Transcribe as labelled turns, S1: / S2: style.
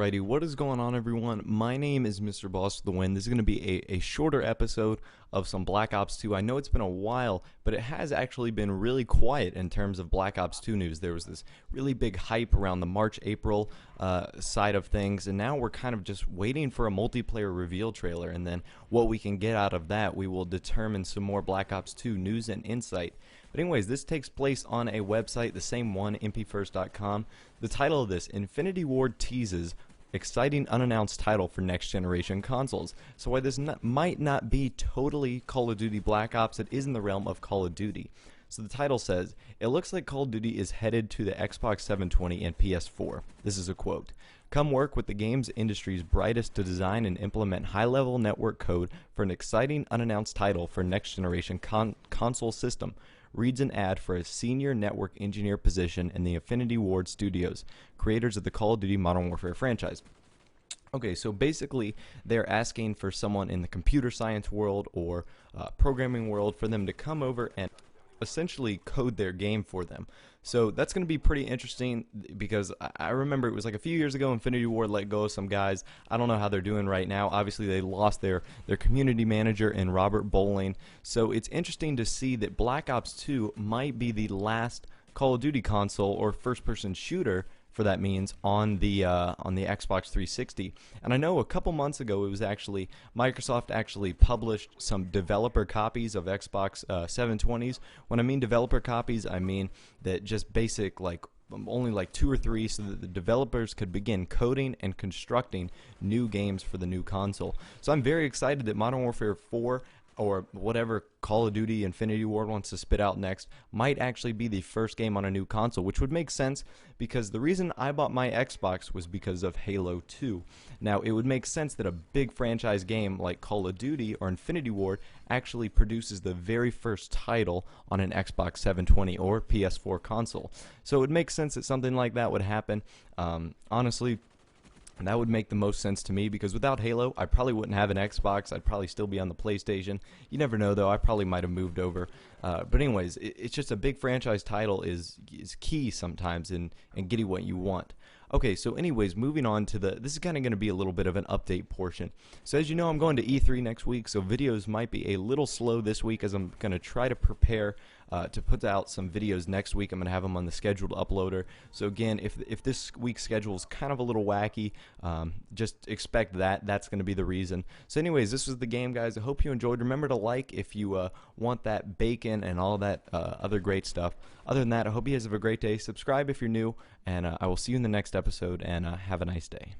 S1: Alrighty, what is going on, everyone? My name is Mr. Boss of the Wind. This is going to be a shorter episode of some Black Ops 2. I know it's been a while, but it has actually been really quiet in terms of Black Ops 2 news. There was this really big hype around the March-April side of things, and now we're kind of just waiting for a multiplayer reveal trailer, and then what we can get out of that, we will determine some more Black Ops 2 news and insight. But anyways, this takes place on a website, the same one, mpfirst.com. The title of this, Infinity Ward teases exciting unannounced title for next generation consoles. So while this might not be totally Call of Duty Black Ops, it is in the realm of Call of Duty. So the title says, it looks like Call of Duty is headed to the Xbox 720 and PS4. This is a quote. Come work with the games industry's brightest to design and implement high-level network code for an exciting unannounced title for next generation console system. Reads an ad for a senior network engineer position in the Infinity Ward Studios, creators of the Call of Duty Modern Warfare franchise. Okay, so basically they're asking for someone in the computer science world or programming world for them to come over and essentially code their game for them. So that's going to be pretty interesting because I remember it was like a few years ago Infinity Ward let go of some guys. I don't know how they're doing right now. Obviously they lost their community manager in Robert Bowling. So it's interesting to see that Black Ops 2 might be the last Call of Duty console or first-person shooter for that means on the Xbox 360. And I know a couple months ago it was actually Microsoft actually published some developer copies of Xbox 720s. When I mean developer copies, I mean that just basic, like only like 2 or 3, so that the developers could begin coding and constructing new games for the new console. So I'm very excited that Modern Warfare 4 or whatever Call of Duty Infinity Ward wants to spit out next might actually be the first game on a new console, which would make sense because the reason I bought my Xbox was because of Halo 2. Now, it would make sense that a big franchise game like Call of Duty or Infinity Ward actually produces the very first title on an Xbox 720 or PS4 console. So it would make sense that something like that would happen. Honestly, and that would make the most sense to me because without Halo, I probably wouldn't have an Xbox. I'd probably still be on the PlayStation. You never know, though. I probably might have moved over. But anyways, it's just a big franchise title is key sometimes in getting what you want. Okay, so anyways, moving on to this is kind of going to be a little bit of an update portion. So as you know, I'm going to E3 next week, so videos might be a little slow this week as I'm going to try to prepare to put out some videos next week. I'm going to have them on the scheduled uploader. So again, if this week's schedule is kind of a little wacky, just expect that. That's going to be the reason. So anyways, this was the game, guys. I hope you enjoyed. Remember to like if you want that bacon and all that other great stuff. Other than that, I hope you guys have a great day. Subscribe if you're new, and I will see you in the next episode, and have a nice day.